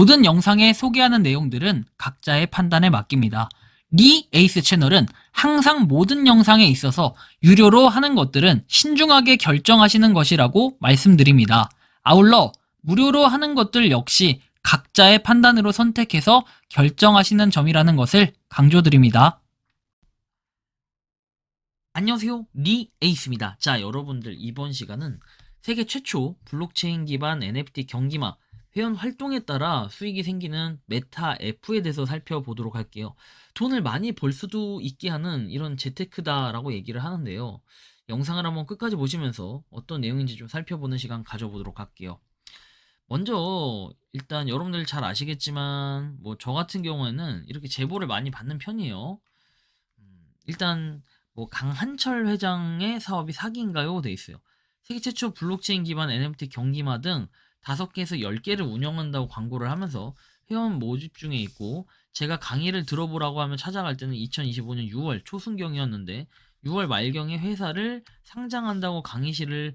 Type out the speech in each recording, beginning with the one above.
모든 영상에 소개하는 내용들은 각자의 판단에 맡깁니다. 리 에이스 채널은 항상 모든 영상에 있어서 유료로 하는 것들은 신중하게 결정하시는 것이라고 말씀드립니다. 아울러 무료로 하는 것들 역시 각자의 판단으로 선택해서 결정하시는 점이라는 것을 강조드립니다. 안녕하세요, 리 에이스입니다. 자, 여러분들, 이번 시간은 세계 최초 블록체인 기반 NFT 경기마 회원 활동에 따라 수익이 생기는 메타 F에 대해서 살펴보도록 할게요. 돈을 많이 벌 수도 있게 하는 이런 재테크다라고 얘기를 하는데요. 영상을 한번 끝까지 보시면서 어떤 내용인지 좀 살펴보는 시간 가져보도록 할게요. 먼저 일단 여러분들 잘 아시겠지만 뭐 저 같은 경우에는 이렇게 제보를 많이 받는 편이에요. 일단 뭐 강한철 회장의 사업이 사기인가요? 돼 있어요. 세계 최초 블록체인 기반 NFT 경기마 등 5개에서 10개를 운영한다고 광고를 하면서 회원 모집 중에 있고, 제가 강의를 들어보라고 하면 찾아갈 때는 2025년 6월 초순경이었는데 6월 말경에 회사를 상장한다고 강의를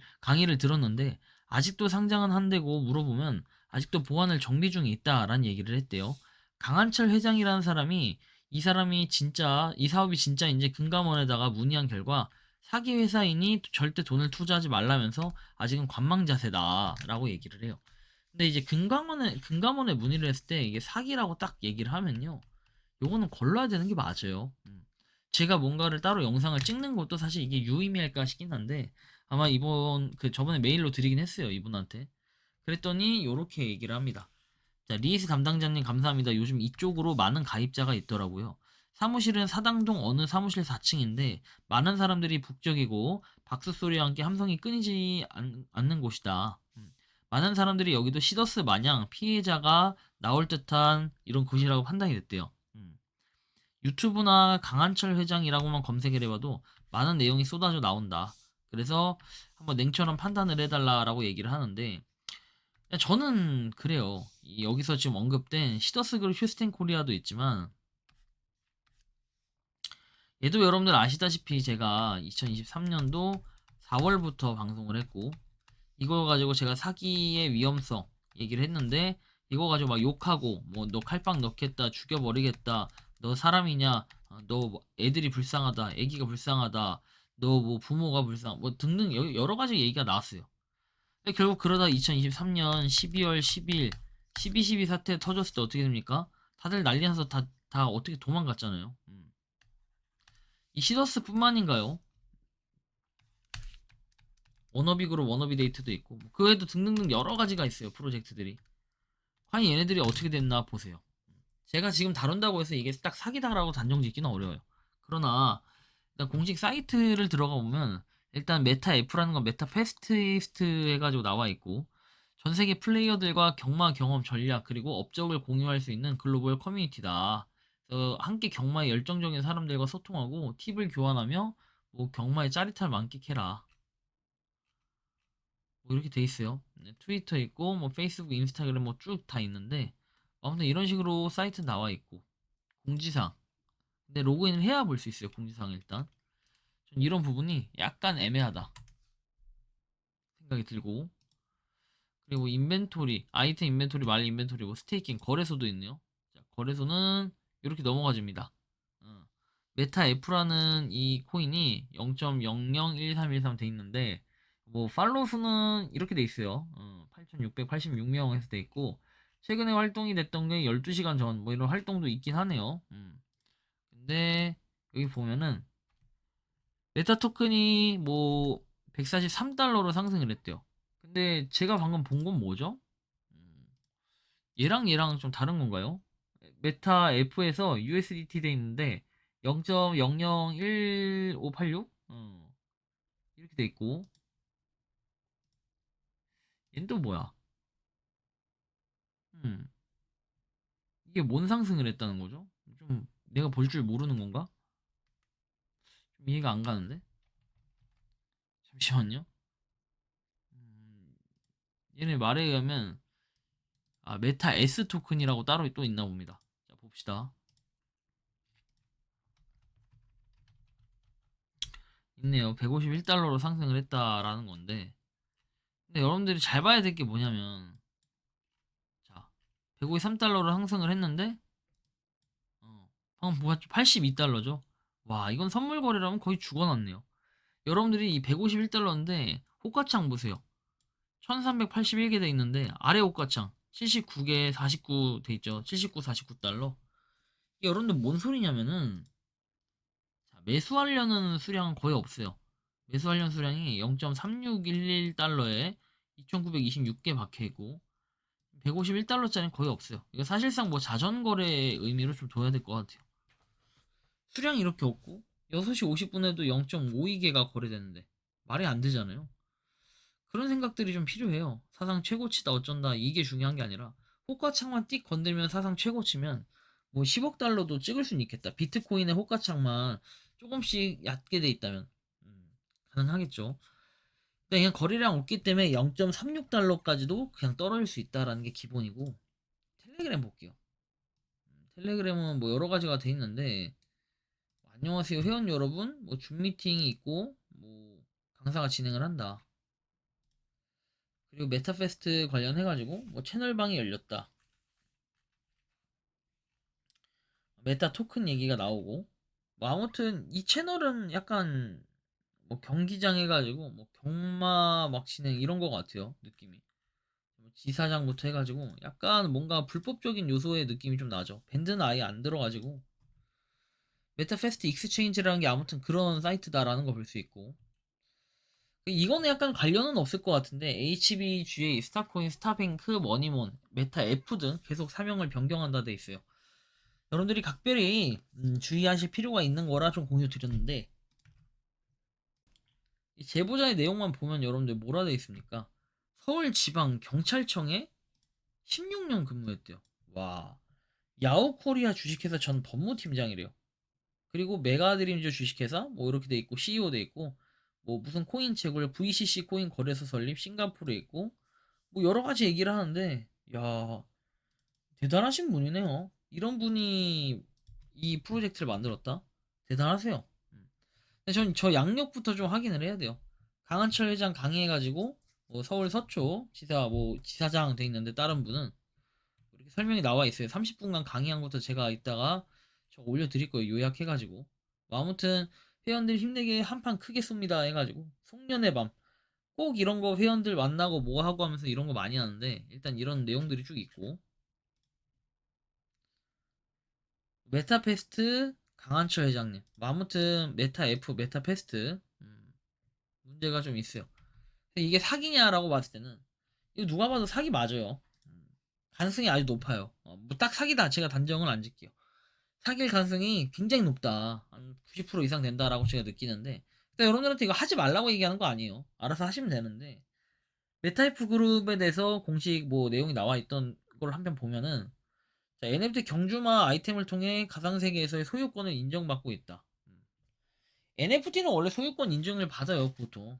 들었는데 아직도 상장은 한대고, 물어보면 아직도 보안을 정비 중에 있다라는 얘기를 했대요. 강한철 회장이라는 사람이, 이 사람이 진짜 이 사업이 진짜인지 금감원에다가 문의한 결과 사기 회사이니 절대 돈을 투자하지 말라면서 아직은 관망 자세다라고 얘기를 해요. 근데 이제 금감원에 문의를 했을 때 이게 사기라고 딱 얘기를 하면요, 요거는 걸러야 되는 게 맞아요. 제가 뭔가를 따로 영상을 찍는 것도 사실 이게 유의미할까 싶긴 한데, 아마 저번에 메일로 드리긴 했어요, 이분한테. 그랬더니 요렇게 얘기를 합니다. 자, 리에스 담당자님 감사합니다. 요즘 이쪽으로 많은 가입자가 있더라고요. 사무실은 사당동 어느 사무실 4층인데 많은 사람들이 북적이고 박수 소리와 함께 함성이 끊이지 않는 곳이다. 많은 사람들이 여기도 시더스 마냥 피해자가 나올 듯한 이런 곳이라고 판단이 됐대요. 유튜브나 강한철 회장이라고만 검색을 해봐도 많은 내용이 쏟아져 나온다. 그래서 한번 냉철한 판단을 해달라고 얘기를 하는데, 저는 그래요. 여기서 지금 언급된 시더스그룹 휴스텐 코리아도 있지만, 얘도 여러분들 아시다시피 제가 2023년도 4월부터 방송을 했고, 이거 가지고 제가 사기의 위험성 얘기를 했는데, 이거 가지고 막 욕하고 뭐 너 칼빵 넣겠다, 죽여버리겠다, 너 사람이냐, 너 애들이 불쌍하다, 애기가 불쌍하다, 너 뭐 부모가 뭐 등등 여러 가지 얘기가 나왔어요. 결국 그러다 2023년 12월 10일 12.12 사태 터졌을 때 어떻게 됩니까? 다들 난리 나서 다 어떻게 도망갔잖아요. 이 시더스뿐만인가요? 워너비 그룹 워너비 데이트도 있고 그 외에도 등등등 여러 가지가 있어요, 프로젝트들이. 과연 얘네들이 어떻게 됐나 보세요. 제가 지금 다룬다고 해서 이게 딱 사기다라고 단정 짓기는 어려워요. 그러나 일단 공식 사이트를 들어가 보면 일단 메타 F라는 건 메타 페스티스트 해가지고 나와 있고, 전 세계 플레이어들과 경마 경험 전략 그리고 업적을 공유할 수 있는 글로벌 커뮤니티다. 그래서 함께 경마에 열정적인 사람들과 소통하고 팁을 교환하며 뭐 경마에 짜릿함을 만끽해라. 뭐 이렇게 돼 있어요. 네, 트위터 있고 뭐 페이스북, 인스타그램 뭐 쭉 다 있는데, 아무튼 이런 식으로 사이트 나와 있고 공지사항. 근데 로그인을 해야 볼 수 있어요, 공지사항 일단. 전 이런 부분이 약간 애매하다 생각이 들고, 그리고 인벤토리, 아이템 인벤토리, 말 인벤토리, 뭐 스테이킹, 거래소도 있네요. 자, 거래소는 이렇게 넘어가줍니다. 어, 메타 F라는 이 코인이 0.001313 돼 있는데, 뭐 팔로우 수는 이렇게 돼 있어요. 8,686명 해서 돼 있고, 최근에 활동이 됐던 게 12시간 전 뭐 이런 활동도 있긴 하네요. 근데 여기 보면은 메타 토큰이 뭐 143달러로 상승을 했대요. 근데 제가 방금 본 건 뭐죠? 음, 얘랑 좀 다른 건가요? 메타 F에서 USDT 돼 있는데 0.001586? 이렇게 돼 있고, 얘는 또 뭐야? 음, 이게 뭔 상승을 했다는 거죠? 좀 내가 볼 줄 모르는 건가? 좀 이해가 안 가는데? 잠시만요. 음, 얘네 말에 의하면 메타 S 토큰이라고 따로 또 있나 봅니다. 자, 봅시다. 있네요. 151달러로 상승을 했다라는 건데, 근데 여러분들이 잘 봐야 될 게 뭐냐면, 자, 153달러로 상승을 했는데 방금 보았죠? 82달러죠. 와, 이건 선물 거래라면 거의 죽어났네요. 여러분들이 이 151달러인데 호가창 보세요. 1381개 돼 있는데 아래 호가창 79개 49 돼 있죠. 79 49달러. 이게 여러분들 뭔 소리냐면은 자, 매수하려는 수량은 거의 없어요. 매수하려는 수량이 0.3611달러에 2926개 박혀 있고 151달러짜리는 거의 없어요. 이거 사실상 뭐 자전거래의 의미로 좀 둬야 될 것 같아요. 수량이 이렇게 없고 6시 50분에도 0.52개가 거래되는데 말이 안 되잖아요. 그런 생각들이 좀 필요해요. 사상 최고치다 어쩐다 이게 중요한 게 아니라 호가창만 띡 건들면 사상 최고치면 뭐 10억 달러도 찍을 수는 있겠다. 비트코인의 호가창만 조금씩 얕게 돼 있다면 가능하겠죠. 근데 그냥 거래량 없기 때문에 0.36달러까지도 그냥 떨어질 수 있다라는 게 기본이고 텔레그램 볼게요. 텔레그램은 뭐 여러 가지가 돼 있는데 안녕하세요 회원 여러분 뭐 줌 미팅이 있고 뭐 강사가 진행을 한다. 그리고 메타페스트 관련해가지고 뭐 채널방이 열렸다. 메타 토큰 얘기가 나오고 뭐 아무튼 이 채널은 약간 뭐 경기장 해가지고 뭐 경마 막 진행 이런 거 같아요 느낌이. 뭐 지사장부터 해가지고 약간 뭔가 불법적인 요소의 느낌이 좀 나죠. 밴드는 아예 안 들어가지고 메타페스트 익스체인지라는 게 아무튼 그런 사이트다라는 거 볼 수 있고 이거는 약간 관련은 없을 것 같은데 HBGA, 스타코인, 스타뱅크, 머니몬, 메타 F 등 계속 사명을 변경한다 돼 있어요. 여러분들이 각별히 주의하실 필요가 있는 거라 좀 공유 드렸는데 이 제보자의 내용만 보면 여러분들 뭐라 돼 있습니까? 서울지방경찰청에 16년 근무했대요. 와, 야후코리아 주식회사 전 법무팀장이래요. 그리고 메가드림즈 주식회사 뭐 이렇게 돼 있고 CEO 돼 있고 뭐 무슨 코인 채굴 VCC 코인 거래소 설립 싱가포르에 있고 뭐 여러 가지 얘기를 하는데 야 대단하신 분이네요. 이런 분이 이 프로젝트를 만들었다. 대단하세요. 근데 전 저 양력부터 좀 확인을 해야 돼요. 강한철 회장 강의해가지고 뭐 서울 서초 지사 뭐 지사장 돼 있는데 다른 분은 이렇게 설명이 나와 있어요. 30분간 강의한 것도 제가 이따가 저 올려드릴 거예요. 요약해가지고. 뭐 아무튼 회원들 힘내게 한판 크게 쏩니다 해가지고 송년의 밤 꼭 이런 거 회원들 만나고 뭐 하고 하면서 이런 거 많이 하는데 일단 이런 내용들이 쭉 있고 메타페스트 강한철 회장님 뭐 아무튼 메타 F 메타페스트 문제가 좀 있어요. 이게 사기냐라고 봤을 때는 이거 누가 봐도 사기 맞아요. 가능성이 아주 높아요. 뭐딱 사기다 제가 단정을 안 짓게요. 사귈 가능성이 굉장히 높다. 한 90% 이상 된다라고 제가 느끼는데 여러분들한테 이거 하지 말라고 얘기하는 거 아니에요. 알아서 하시면 되는데 메타이프 그룹에 대해서 공식 뭐 내용이 나와 있던 걸 한 편 보면은 자, NFT 경주마 아이템을 통해 가상세계에서의 소유권을 인정받고 있다. NFT는 원래 소유권 인정을 받아요, 보통.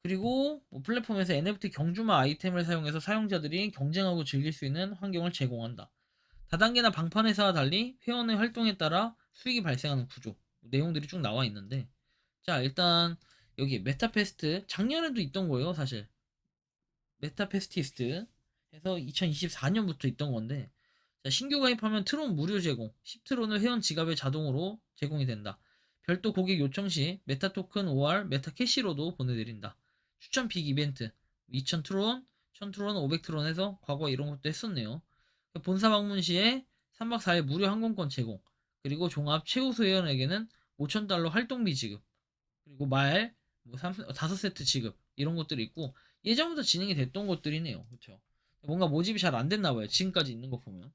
그리고 뭐 플랫폼에서 NFT 경주마 아이템을 사용해서 사용자들이 경쟁하고 즐길 수 있는 환경을 제공한다. 다단계나 방판 회사와 달리 회원의 활동에 따라 수익이 발생하는 구조 내용들이 쭉 나와 있는데 자 일단 여기 메타페스트 작년에도 있던 거예요 사실 메타페스티스트 해서 2024년부터 있던 건데 자, 신규 가입하면 트론 무료 제공 10트론을 회원 지갑에 자동으로 제공이 된다. 별도 고객 요청 시 메타토큰 OR 메타캐시로도 보내드린다. 추천 픽 이벤트 2000트론 1000트론 500트론 해서 과거 이런 것도 했었네요. 본사 방문 시에 3박 4일 무료 항공권 제공 그리고 종합 최우수 회원에게는 5,000달러 활동비 지급 그리고 말, 뭐 5세트 지급 이런 것들이 있고 예전부터 진행이 됐던 것들이네요. 그렇죠? 뭔가 모집이 잘 안 됐나 봐요. 지금까지 있는 거 보면.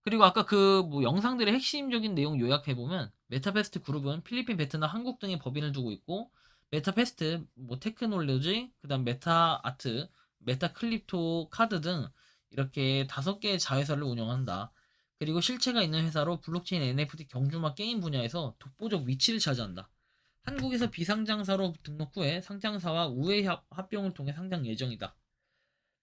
그리고 아까 그 뭐 영상들의 핵심적인 내용 요약해 보면 메타페스트 그룹은 필리핀, 베트남, 한국 등의 법인을 두고 있고 메타페스트, 뭐 테크놀로지, 그다음 메타아트, 메타클립토 카드 등 이렇게 5개의 자회사를 운영한다. 그리고 실체가 있는 회사로 블록체인 NFT 경주마 게임 분야에서 독보적 위치를 차지한다. 한국에서 비상장사로 등록 후에 상장사와 우회 합병을 통해 상장 예정이다.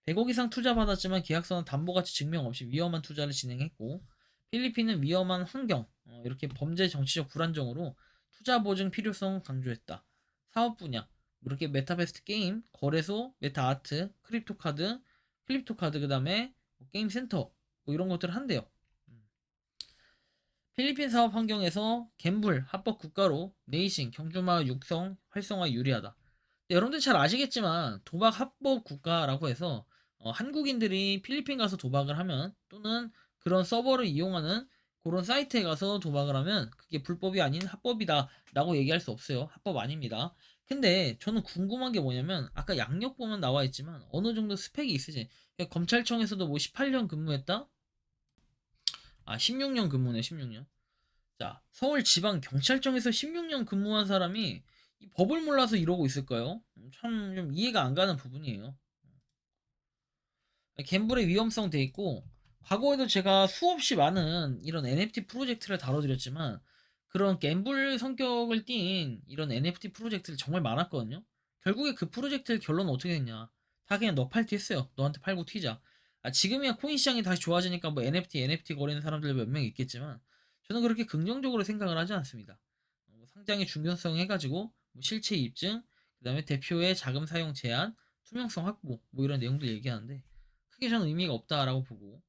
100억 이상 투자받았지만 계약서는 담보가치 증명 없이 위험한 투자를 진행했고 필리핀은 위험한 환경, 이렇게 범죄 정치적 불안정으로 투자 보증 필요성 강조했다. 사업 분야, 이렇게 메타베스트 게임, 거래소, 메타아트, 크립토카드, 클립토카드, 그 다음에 게임 센터 뭐 이런 것들을 한대요. 필리핀 사업 환경에서 갬블 합법 국가로 레이싱 경주마 육성 활성화 유리하다. 네, 여러분들 잘 아시겠지만 도박 합법 국가라고 해서 한국인들이 필리핀 가서 도박을 하면, 또는 그런 서버를 이용하는 그런 사이트에 가서 도박을 하면 그게 불법이 아닌 합법이다 라고 얘기할 수 없어요. 합법 아닙니다. 근데 저는 궁금한 게 뭐냐면, 아까 양력 보면 나와 있지만 어느 정도 스펙이 있으지. 그러니까 검찰청에서도 뭐 18년 근무했다? 16년 근무네, 16년. 자, 서울지방경찰청에서 16년 근무한 사람이 이 법을 몰라서 이러고 있을까요? 참 좀 이해가 안 가는 부분이에요. 갬블의 위험성 돼 있고, 과거에도 제가 수없이 많은 이런 NFT 프로젝트를 다뤄드렸지만, 그런 갬블 성격을 띈 이런 NFT 프로젝트를 정말 많았거든요. 결국에 그 프로젝트의 결론은 어떻게 됐냐? 다 그냥 너 팔티 했어요. 너한테 팔고 튀자. 지금이야 코인 시장이 다시 좋아지니까 뭐 NFT 거리는 사람들 몇 명 있겠지만, 저는 그렇게 긍정적으로 생각을 하지 않습니다. 상장의 중요성 해가지고 뭐 실체 입증, 그다음에 대표의 자금 사용 제한, 투명성 확보, 뭐 이런 내용들 얘기하는데, 크게 저는 의미가 없다라고 보고,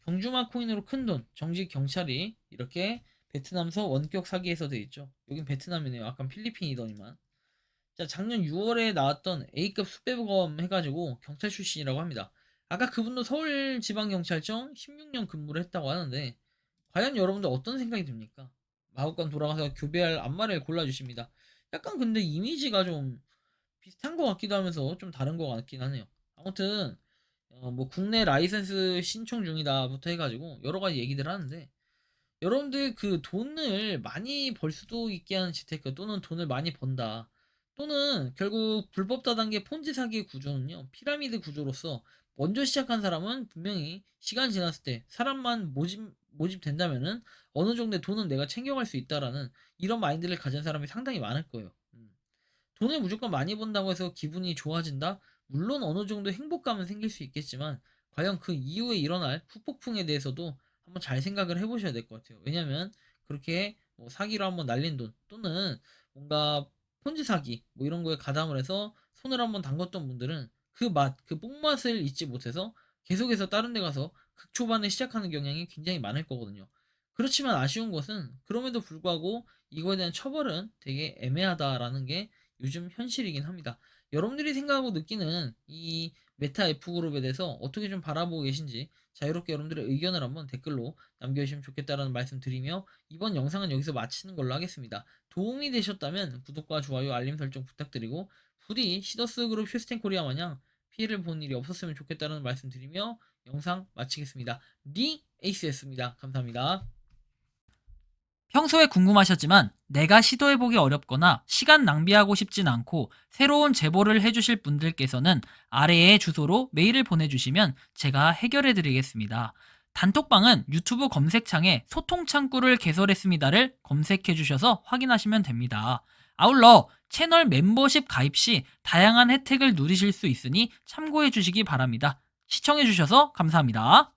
경주마 코인으로 큰돈 정직 경찰이 이렇게 베트남서 원격 사기에서 돼 있죠. 여긴 베트남이네요. 아까 필리핀이더니만. 자, 작년 6월에 나왔던 A급 수배범 해가지고 경찰 출신이라고 합니다. 아까 그분도 서울지방경찰청 16년 근무를 했다고 하는데, 과연 여러분들 어떤 생각이 듭니까? 마법관 돌아가서 교배할 앞말을 골라주십니다. 약간 근데 이미지가 좀 비슷한 것 같기도 하면서 좀 다른 것 같긴 하네요. 아무튼 뭐 국내 라이센스 신청 중이다부터 해가지고 여러 가지 얘기들 하는데, 여러분들 그 돈을 많이 벌 수도 있게 하는 재테크, 또는 돈을 많이 번다, 또는 결국 불법 다단계 폰지 사기의 구조는요, 피라미드 구조로서 먼저 시작한 사람은 분명히 시간 지났을 때 사람만 모집된다면은 어느 정도의 돈은 내가 챙겨갈 수 있다라는 이런 마인드를 가진 사람이 상당히 많을 거예요. 돈을 무조건 많이 번다고 해서 기분이 좋아진다? 물론 어느 정도 행복감은 생길 수 있겠지만, 과연 그 이후에 일어날 후폭풍에 대해서도 한번 잘 생각을 해보셔야 될 것 같아요. 왜냐면 그렇게 뭐 사기로 한번 날린 돈, 또는 뭔가 폰지 사기 뭐 이런 거에 가담을 해서 손을 한번 담궜던 분들은 그 맛, 그 뽕맛을 잊지 못해서 계속해서 다른 데 가서 극초반에 시작하는 경향이 굉장히 많을 거거든요. 그렇지만 아쉬운 것은, 그럼에도 불구하고 이거에 대한 처벌은 되게 애매하다라는 게 요즘 현실이긴 합니다. 여러분들이 생각하고 느끼는 이 메타 F그룹에 대해서 어떻게 좀 바라보고 계신지 자유롭게 여러분들의 의견을 한번 댓글로 남겨주시면 좋겠다라는 말씀 드리며, 이번 영상은 여기서 마치는 걸로 하겠습니다. 도움이 되셨다면 구독과 좋아요, 알림 설정 부탁드리고, 부디 시더스 그룹 슈스텐 코리아 마냥 피해를 본 일이 없었으면 좋겠다는 말씀 드리며 영상 마치겠습니다. 리 에이스였습니다. 감사합니다. 평소에 궁금하셨지만 내가 시도해보기 어렵거나 시간 낭비하고 싶진 않고 새로운 제보를 해주실 분들께서는 아래의 주소로 메일을 보내주시면 제가 해결해드리겠습니다. 단톡방은 유튜브 검색창에 소통창구를 개설했습니다를 검색해주셔서 확인하시면 됩니다. 아울러 채널 멤버십 가입 시 다양한 혜택을 누리실 수 있으니 참고해주시기 바랍니다. 시청해주셔서 감사합니다.